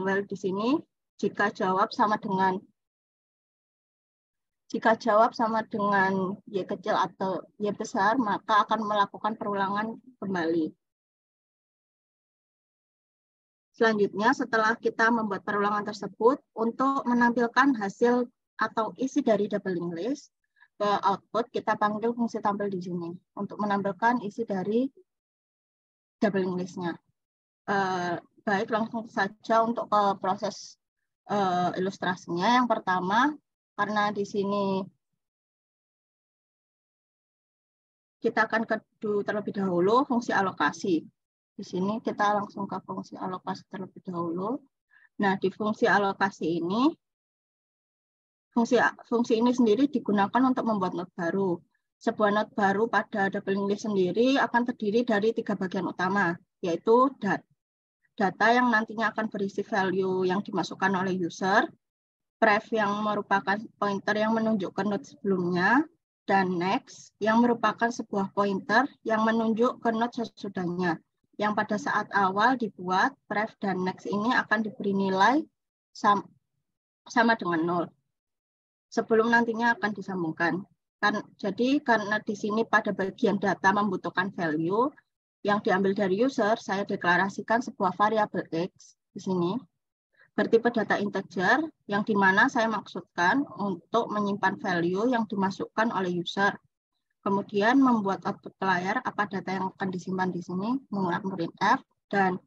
while di sini jika jawab sama dengan Y kecil atau Y besar, maka akan melakukan perulangan kembali. Selanjutnya, setelah kita membuat perulangan tersebut, untuk menampilkan hasil atau isi dari doubling list ke output, kita panggil fungsi tampil di sini untuk menampilkan isi dari doubling list-nya. Baik, langsung saja untuk ke proses ilustrasinya. Yang pertama, karena di sini kita akan terlebih dahulu fungsi alokasi. Di sini kita langsung ke fungsi alokasi terlebih dahulu. Nah, di fungsi alokasi ini, fungsi ini sendiri digunakan untuk membuat node baru. Sebuah node baru pada doubling list sendiri akan terdiri dari 3 bagian utama, yaitu data yang nantinya akan berisi value yang dimasukkan oleh user, pref yang merupakan pointer yang menunjukkan node sebelumnya, dan next yang merupakan sebuah pointer yang menunjuk ke node sesudahnya, yang pada saat awal dibuat, pref dan next ini akan diberi nilai sama dengan 0. Sebelum nantinya akan disambungkan. Jadi karena di sini pada bagian data membutuhkan value yang diambil dari user, saya deklarasikan sebuah variabel X di sini bertipe data integer yang dimana saya maksudkan untuk menyimpan value yang dimasukkan oleh user. Kemudian membuat output ke layar apa data yang akan disimpan di sini menggunakan printf, dan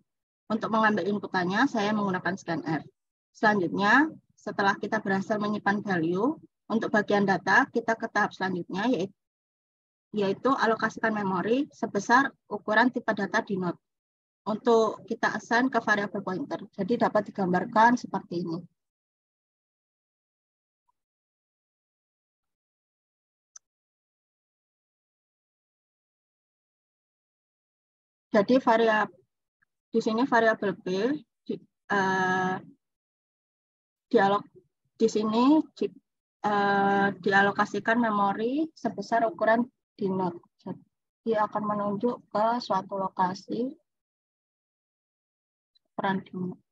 untuk mengambil inputannya saya menggunakan scanf. Selanjutnya, setelah kita berhasil menyimpan value, untuk bagian data kita ke tahap selanjutnya yaitu alokasikan memori sebesar ukuran tipe data di node untuk kita assign ke variabel pointer. Jadi dapat digambarkan seperti ini. Jadi di sini variabel B di sini dialokasikan memori sebesar ukuran di node. Jadi akan menunjuk ke suatu lokasi ukuran di node.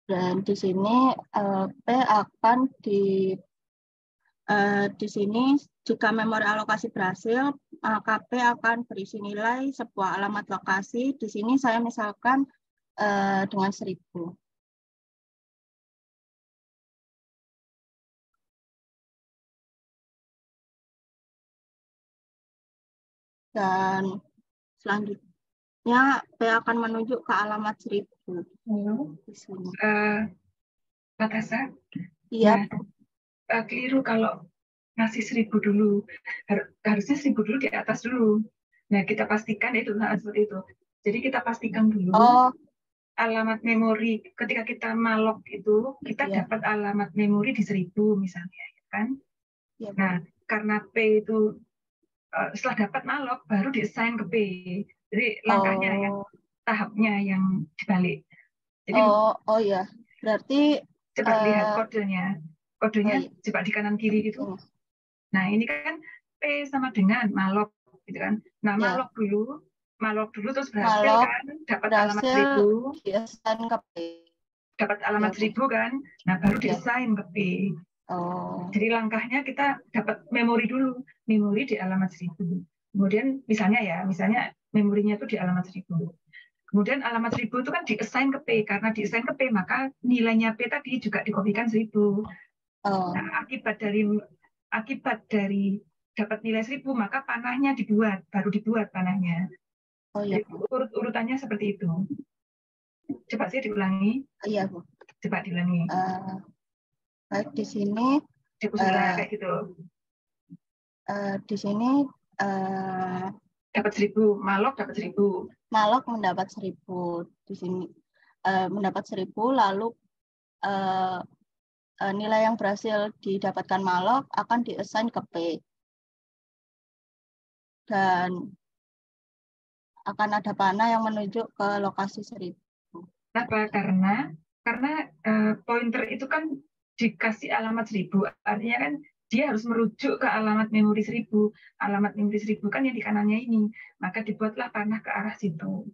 Dan di sini P akan di sini jika memori alokasi berhasil, maka P akan berisi nilai sebuah alamat lokasi. Di sini saya misalkan dengan 1000. Dan selanjutnya P akan menunjuk ke alamat 1000. Di sini. Mbak Tasa? Iya. Nah, keliru kalau ngasih 1000 dulu. Harusnya 1000 dulu di atas dulu. Nah, kita pastikan itu seperti itu. Jadi kita pastikan dulu alamat memori. Ketika kita malok itu, kita dapat alamat memori di 1000 misalnya, kan? Ya, nah, karena P itu setelah dapat malok baru di-assign ke P. Jadi langkahnya yang tahapnya yang dibalik. Jadi ya. Berarti coba lihat kodenya. Kodenya coba di kanan kiri gitu. Nah, ini kan P sama dengan malok gitu kan. Nah, malok dulu terus berhasil kan dapat alamat 1000. Di-assign ke P. Dapat alamat 1000 kan. Nah, baru di-assign ke P. Jadi langkahnya kita dapat memori dulu, memori di alamat 1000. Kemudian misalnya memorinya itu di alamat 1000. Kemudian alamat 1000 itu kan di-assign ke P, karena di-assign ke P maka nilainya P tadi juga dikopikan 1000. Nah, akibat dari dapat nilai 1000 maka panahnya baru dibuat panahnya. Jadi, urutannya seperti itu. Coba sih diulangi. Iya, Bu. Coba diulangi. Baik, di sini kayak gitu. Di sini dapat 1000, malok dapat 1000. Malok mendapat 1000 di sini. Mendapat 1000 lalu nilai yang berhasil didapatkan malok akan di-assign ke P. dan akan ada panah yang menunjuk ke lokasi 1000. Kenapa? Karena pointer itu kan dikasih alamat 1000, artinya kan dia harus merujuk ke alamat memori 1000. Alamat memori 1000 kan yang di kanannya ini, maka dibuatlah panah ke arah situ.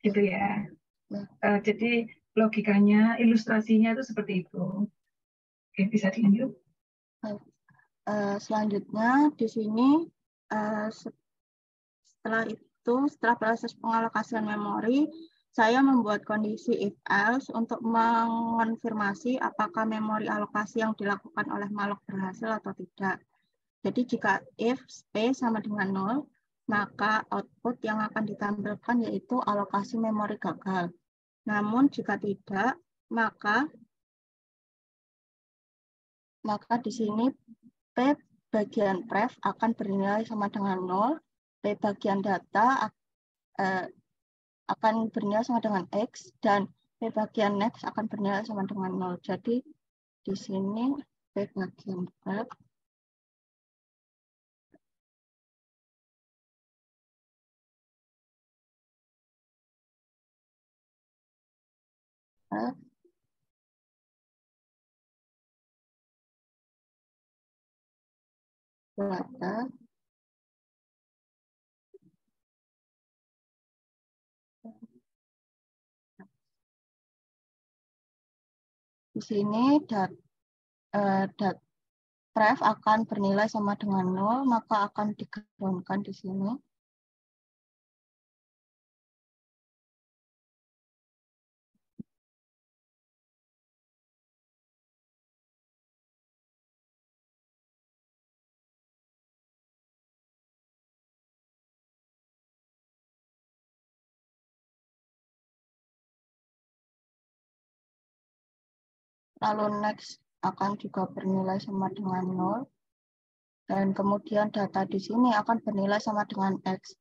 Gitu ya. Jadi logikanya, ilustrasinya itu seperti itu. Oke, bisa dilanjut. Selanjutnya di sini setelah proses pengalokasian memori, saya membuat kondisi if else untuk mengonfirmasi apakah memori alokasi yang dilakukan oleh malloc berhasil atau tidak. Jadi jika if space sama dengan 0, maka output yang akan ditampilkan yaitu alokasi memori gagal. Namun jika tidak, maka di sini P bagian pref akan bernilai sama dengan 0, P bagian data akan bernilai sama dengan X, dan P bagian next akan bernilai sama dengan 0. Jadi di sini P bagian pref data di sini pref akan bernilai sama dengan 0, maka akan digroundkan di sini. Lalu next akan juga bernilai sama dengan 0. Dan kemudian data di sini akan bernilai sama dengan X.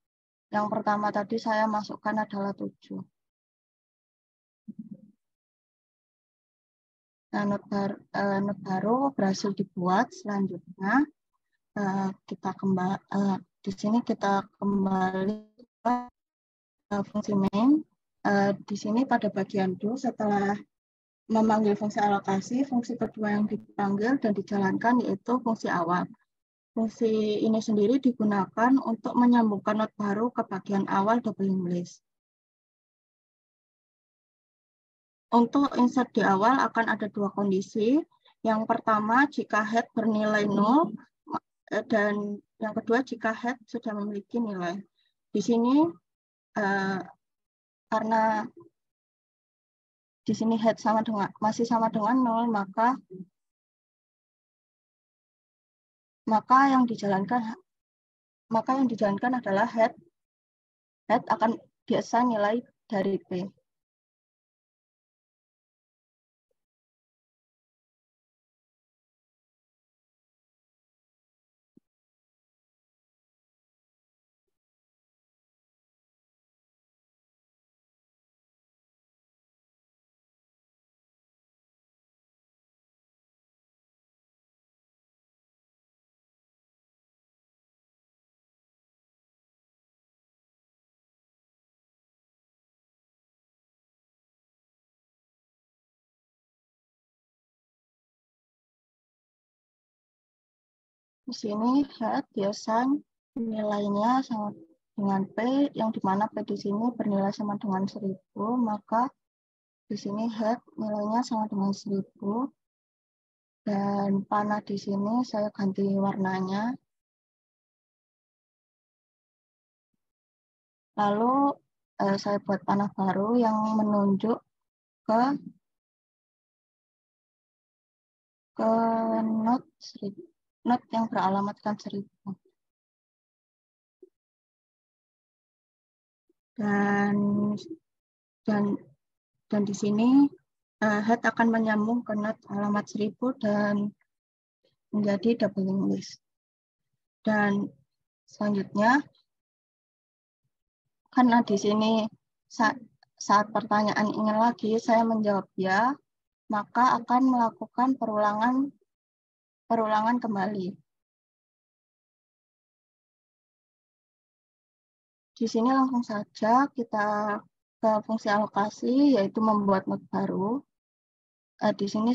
Yang pertama tadi saya masukkan adalah 7. Nah, not baru berhasil dibuat. Selanjutnya di sini kita kembali ke fungsi main. Di sini pada bagian do, setelah memanggil fungsi alokasi, fungsi kedua yang dipanggil dan dijalankan yaitu fungsi awal. Fungsi ini sendiri digunakan untuk menyambungkan not baru ke bagian awal doubling list. Untuk insert di awal akan ada dua kondisi. Yang pertama, jika head bernilai 0, dan yang kedua, jika head sudah memiliki nilai. Di sini, karena di sini head masih sama dengan 0, maka yang dijalankan adalah head akan di-assign nilai dari P. Di sini head di-assign nilainya sama dengan P, yang dimana P di sini bernilai sama dengan 1000, maka di sini head nilainya sama dengan 1000, dan panah di sini saya ganti warnanya. Lalu saya buat panah baru yang menunjuk ke not yang beralamatkan 1000. Dan di sini head akan menyambung ke not alamat 1000 dan menjadi doubling list. Dan selanjutnya, karena di sini saat pertanyaan ingin lagi saya menjawab ya, maka akan melakukan perulangan kembali. Di sini langsung saja kita ke fungsi alokasi, yaitu membuat node baru. Di sini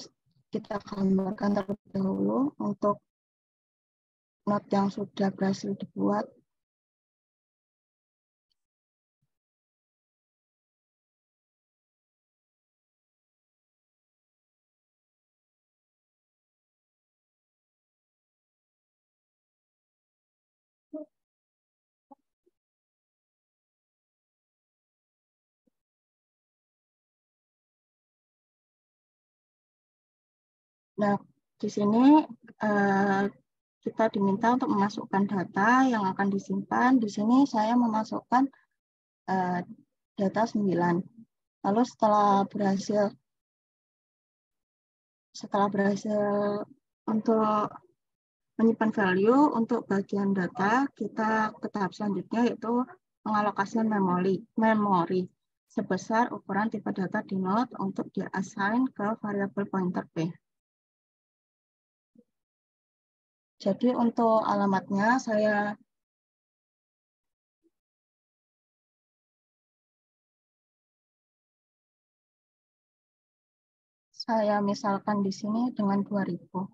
kita gambarkan terlebih dahulu untuk node yang sudah berhasil dibuat. Nah, di sini kita diminta untuk memasukkan data yang akan disimpan. Di sini saya memasukkan data 9. Lalu setelah berhasil untuk menyimpan value untuk bagian data, kita ke tahap selanjutnya yaitu pengalokasian memori sebesar ukuran tipe data di node untuk di-assign ke variabel pointer P. Jadi untuk alamatnya saya misalkan di sini dengan 2000.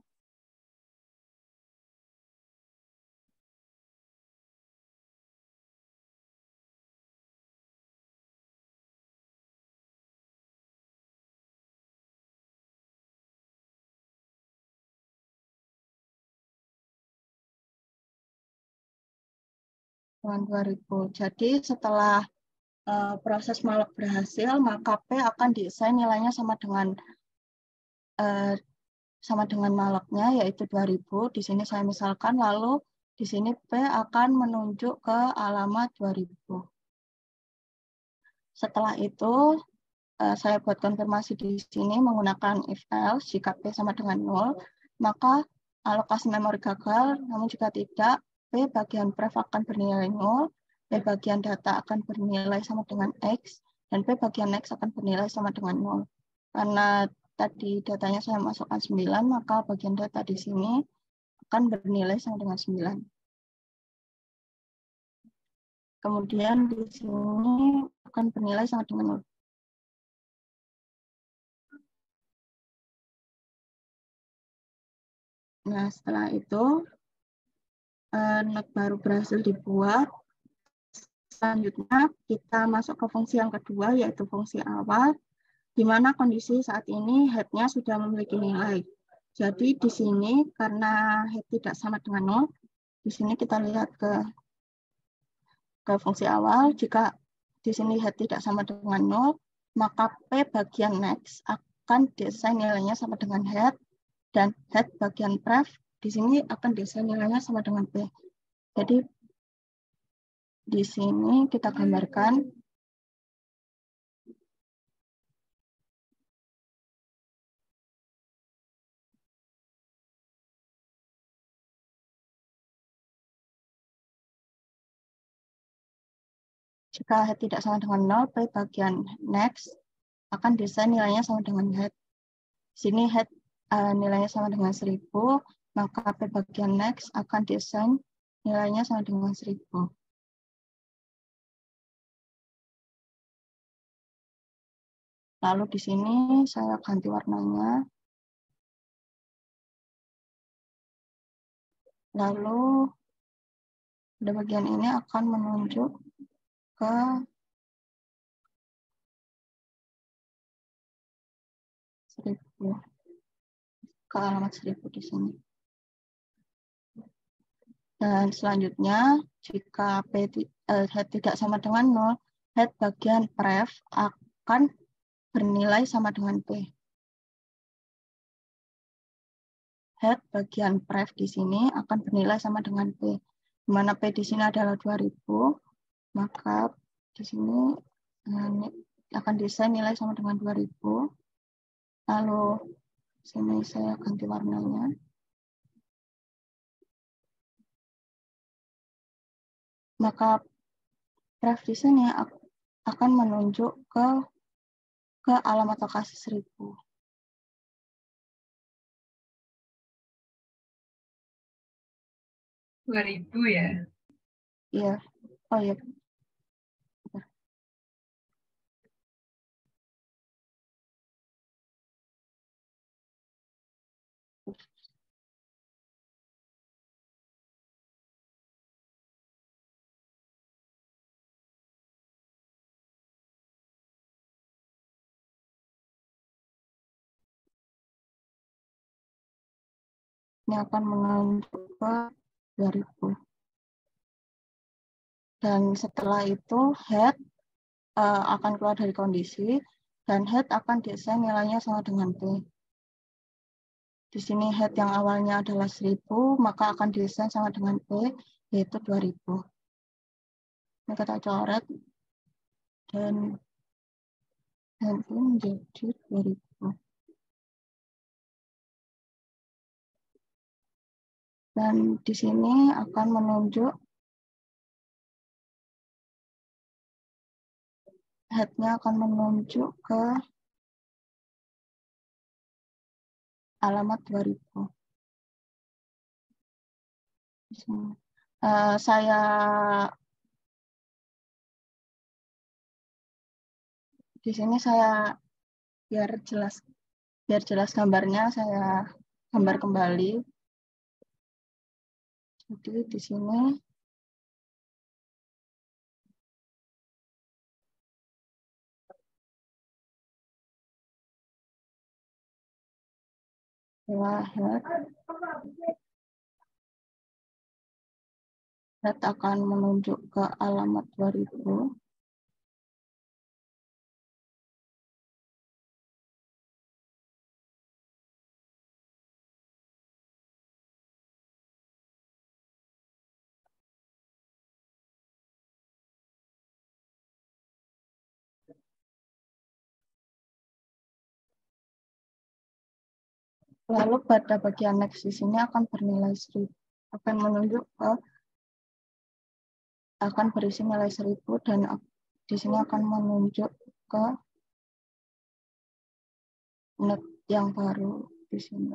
Dengan 2000. Jadi setelah proses malloc berhasil, maka P akan di-assign nilainya sama dengan mallocnya, yaitu 2000. Di sini saya misalkan, lalu di sini P akan menunjuk ke alamat 2000. Setelah itu, saya buat konfirmasi di sini menggunakan if else. Jika P sama dengan 0, maka alokasi memori gagal, namun jika tidak, P bagian pref akan bernilai 0, P bagian data akan bernilai sama dengan X, dan P bagian X akan bernilai sama dengan 0. Karena tadi datanya saya masukkan 9, maka bagian data di sini akan bernilai sama dengan 9. Kemudian di sini akan bernilai sama dengan 0. Nah, setelah itu, node baru berhasil dibuat. Selanjutnya, kita masuk ke fungsi yang kedua, yaitu fungsi awal, di mana kondisi saat ini head-nya sudah memiliki nilai. Jadi di sini, karena head tidak sama dengan 0, di sini kita lihat ke fungsi awal. Jika di sini head tidak sama dengan 0, maka P bagian next akan desain nilainya sama dengan head, dan head bagian pref di sini akan desain nilainya sama dengan P. Jadi di sini kita gambarkan jika head tidak sama dengan 0, P bagian next akan desain nilainya sama dengan head. Sini head nilainya sama dengan 1000, maka P bagian next akan desain nilainya sama dengan 1000. Lalu di sini saya ganti warnanya. Lalu pada bagian ini akan menunjuk ke alamat 1000 di sini. Dan selanjutnya, jika head tidak sama dengan 0, head bagian pref akan bernilai sama dengan P. Head bagian pref di sini akan bernilai sama dengan P. Di mana P di sini adalah 2000, maka di sini akan desain nilai sama dengan 2000. Lalu sini saya ganti warnanya. Maka pref di sini akan menunjuk ke alamat lokasi 1000. Ya. Iya. Oh iya. Ini akan menunjuk ke 2000. Dan setelah itu head akan keluar dari kondisi, dan head akan diassign nilainya sama dengan P. Di sini head yang awalnya adalah 1000, maka akan diassign sama dengan P, yaitu 2000. Ini kita coret, dan itu menjadi 2000. Dan di sini akan menunjuk head-nya akan menunjuk ke alamat 2000. Saya di sini saya biar jelas gambarnya saya gambar kembali. Jadi di sini head akan menunjuk ke alamat 2000. Lalu pada bagian next di sini akan bernilai 1000, akan menunjuk ke akan berisi nilai 1000, dan di sini akan menunjuk ke net yang baru di sini.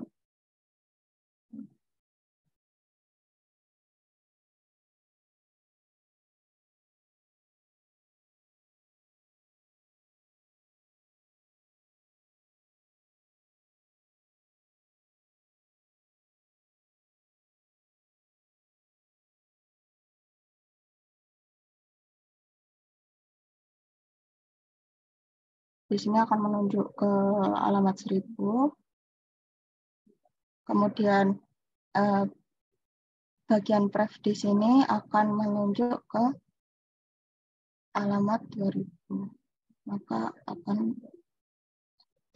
Di sini akan menunjuk ke alamat 1000. Kemudian bagian pref di sini akan menunjuk ke alamat 2000. Maka akan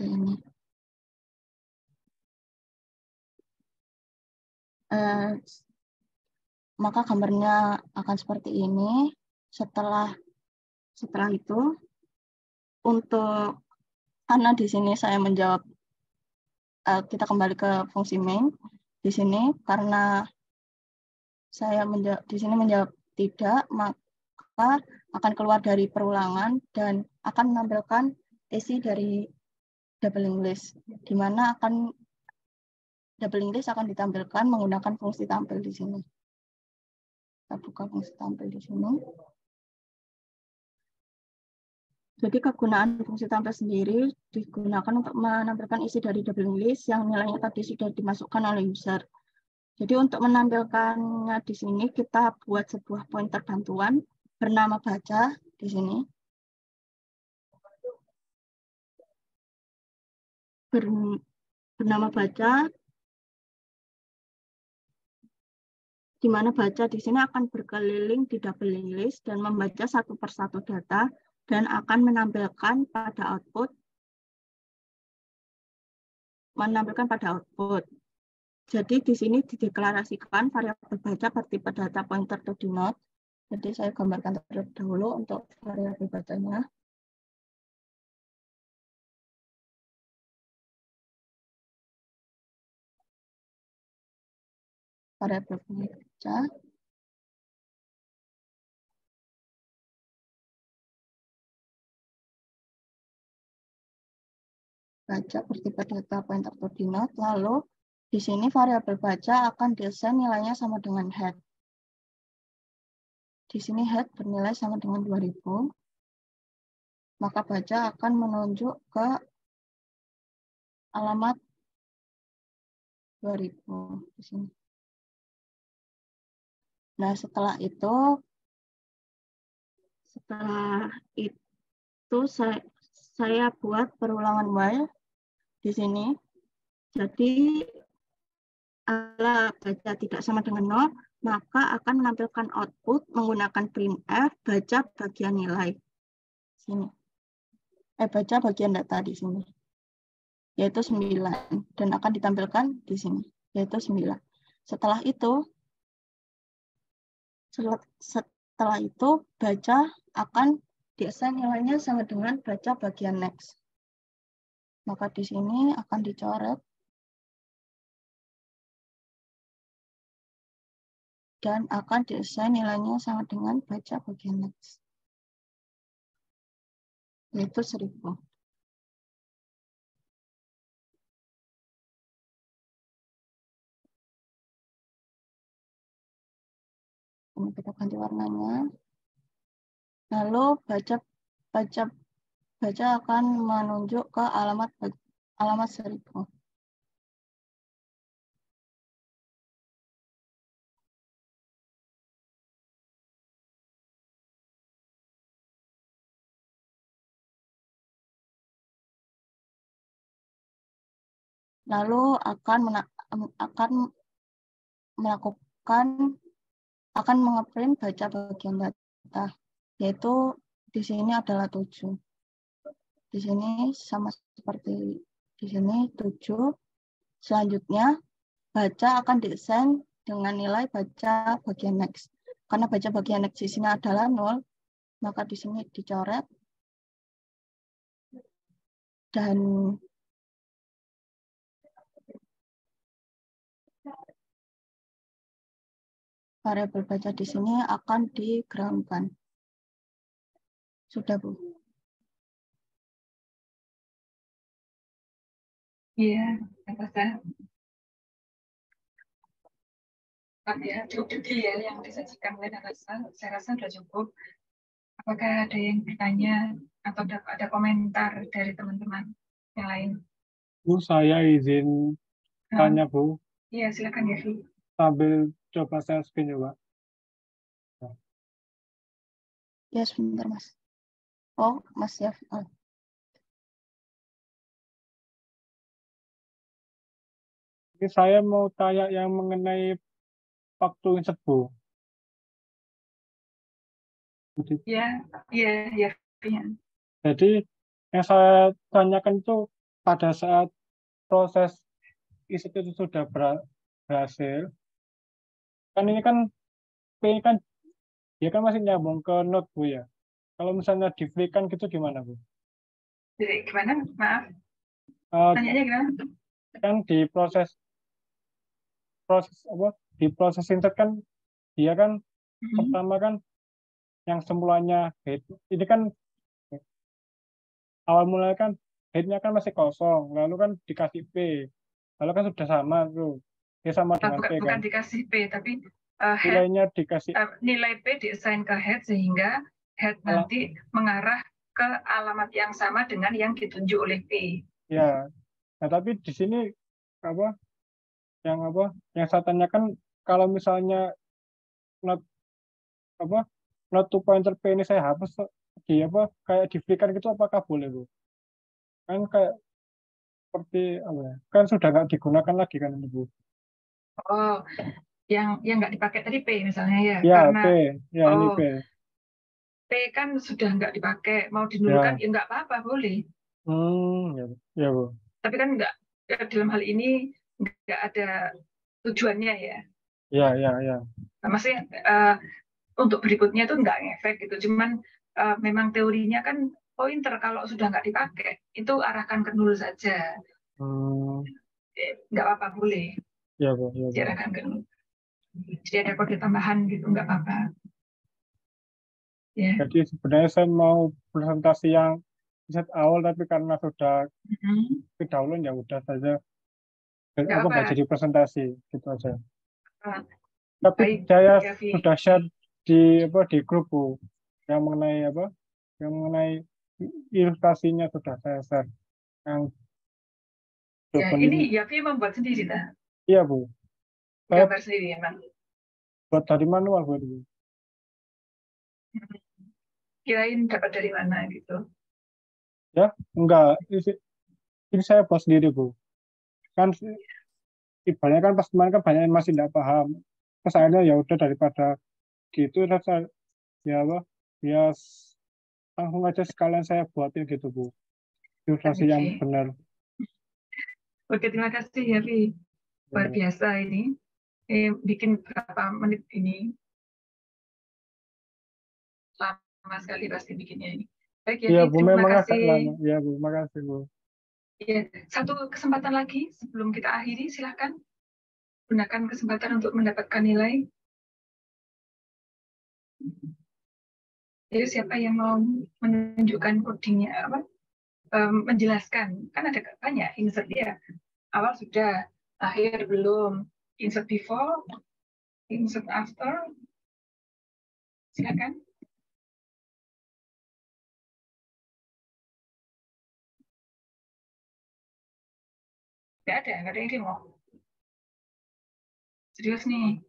ini. Maka gambarnya akan seperti ini. Setelah itu, untuk karena di sini saya menjawab, kita kembali ke fungsi main. Di sini karena saya di sini menjawab tidak, maka akan keluar dari perulangan dan akan menampilkan isi dari doubling list, di mana akan doubling list akan ditampilkan menggunakan fungsi tampil di sini. Kita buka fungsi tampil di sini. Jadi kegunaan fungsi tampil sendiri digunakan untuk menampilkan isi dari doubling list yang nilainya tadi sudah dimasukkan oleh user. Jadi untuk menampilkannya di sini kita buat sebuah pointer bantuan bernama baca di sini. Bernama baca, di mana baca di sini akan berkeliling di doubling list dan membaca satu persatu data dan akan menampilkan pada output. Jadi di sini dideklarasikan variabel baca bertipe data pointer to denote. Jadi saya gambarkan terlebih dahulu untuk variabel bacanya. Variabel baca. Baca bertipe data pointer to denote. Lalu di sini variabel baca akan diassign nilainya sama dengan head. Di sini head bernilai sama dengan 2000. Maka baca akan menunjuk ke alamat 2000 di sini. Nah, setelah itu saya buat perulangan while di sini. Jadi ala baca tidak sama dengan 0, maka akan menampilkan output menggunakan printf baca bagian nilai. Sini. Baca bagian data di sini. Yaitu 9. Dan akan ditampilkan di sini. Yaitu 9. Setelah itu baca akan di-assign nilainya sama dengan baca bagian next. Maka di sini akan dicoret dan akan di-assign nilainya sama dengan baca bagian next. Yaitu 1000. Ini kita ganti warnanya. Lalu baca akan menunjuk ke alamat 1000. Lalu akan mengeprint baca bagian data, yaitu di sini adalah 7. Di sini sama seperti di sini 7. Selanjutnya baca akan di-assign dengan nilai baca bagian next. Karena baca bagian next di sini adalah 0, maka di sini dicoret dan variabel baca di sini akan di-ground-kan. Sudah, Bu? Iya, saya cukup detail ya yang disajikan oleh Narasa. Saya rasa sudah cukup. Apakah ada yang bertanya atau ada komentar dari teman-teman yang lain? Bu, saya izin tanya, Bu. Iya, silakan ya, Bu. Sambil coba share screen juga. Ya, sebentar, Mas. Oh, Mas ya. Oh. Ini saya mau tanya yang mengenai waktu insert, Bu. Ya. Jadi yang saya tanyakan itu pada saat proses insert itu sudah berhasil, kan ini kan P kan dia kan masih nyambung ke node, Bu ya. Kalau misalnya di free kan gitu gimana, Bu? Jadi gimana? Maaf. Tanyanya gimana? Kan di proses apa? Di proses insert kan dia kan pertama kan yang semulanya head ini kan awal mulanya kan headnya kan masih kosong, lalu kan dikasih P, lalu kan sudah sama tuh, dia sama dengan P kan? Bukan dikasih P, tapi nilainya dikasih nilai P di-assign ke head sehingga head nanti mengarah ke alamat yang sama dengan yang ditunjuk oleh P. Ya, nah tapi di sini apa? Yang saya tanyakan kalau misalnya not to pointer P ini saya hapus di kayak di free kan gitu, apakah boleh, Bu? Kan kayak seperti apa ya? Kan sudah nggak digunakan lagi kan ini, Bu? Oh, yang nggak dipakai tadi P misalnya ya? Ya, karena P, ya ini P. P kan sudah nggak dipakai, mau dinulkan ya nggak apa-apa, boleh. Ya, Bu. Tapi kan nggak, dalam hal ini nggak ada tujuannya ya. Ya. Nah, maksudnya untuk berikutnya itu nggak ngefek gitu, cuman memang teorinya kan pointer kalau sudah nggak dipakai itu arahkan ke nol saja. Nggak apa-apa, boleh. Ya, Bu. Diarahkan ke nol. Jadi ada kode tambahan gitu, nggak apa-apa. Ya. Jadi sebenarnya saya mau presentasi yang set awal, tapi karena sudah kedahuluan ya udah saja. Nggak jadi presentasi gitu aja. Tapi saya sudah share di grup, Bu, yang mengenai yang mengenai ilustrasinya sudah saya share. Yang ya, ini Yafi membuat sendiri dah. Iya, Bu. Gambar sendiri emang. Buat dari manual, Bu. Kirain dapat dari mana gitu. Ya, enggak. Ini saya buat sendiri, Bu. Kan ibaratnya kan pas kemarin kan banyak yang masih tidak paham. Terus akhirnya ya udah daripada gitu, ya apa? Ya langsung aja sekalian saya buatin gitu Bu. Ilustrasi yang benar. Oke, terima kasih ya, Vi. Luar biasa ini. Bikin berapa menit ini? Lama sekali pasti bikinnya ini. Baik ya, Iya, Vi, Bu, terima memang kasih. agak lama. Iya, Bu, makasih, Bu. Ya, satu kesempatan lagi sebelum kita akhiri, silakan gunakan kesempatan untuk mendapatkan nilai. Jadi siapa yang mau menunjukkan codingnya apa? Menjelaskan, kan ada banyak insert ya. Awal sudah, akhir belum. Insert before, insert after. Silakan. Nggak ada yang demo. Serius nih.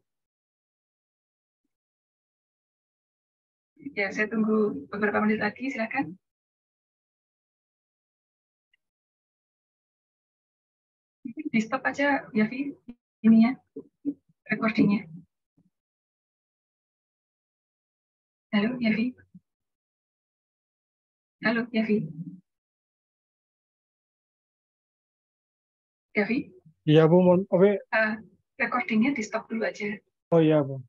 Ya, saya tunggu beberapa menit lagi, silakan. Di stop aja, ya, Vi, ininya, recordingnya. Halo, ya, Vi. Halo, ya, Vi. Ya, Vi. Iya, Bu. Recordingnya di stop dulu aja. Oh iya, Bu.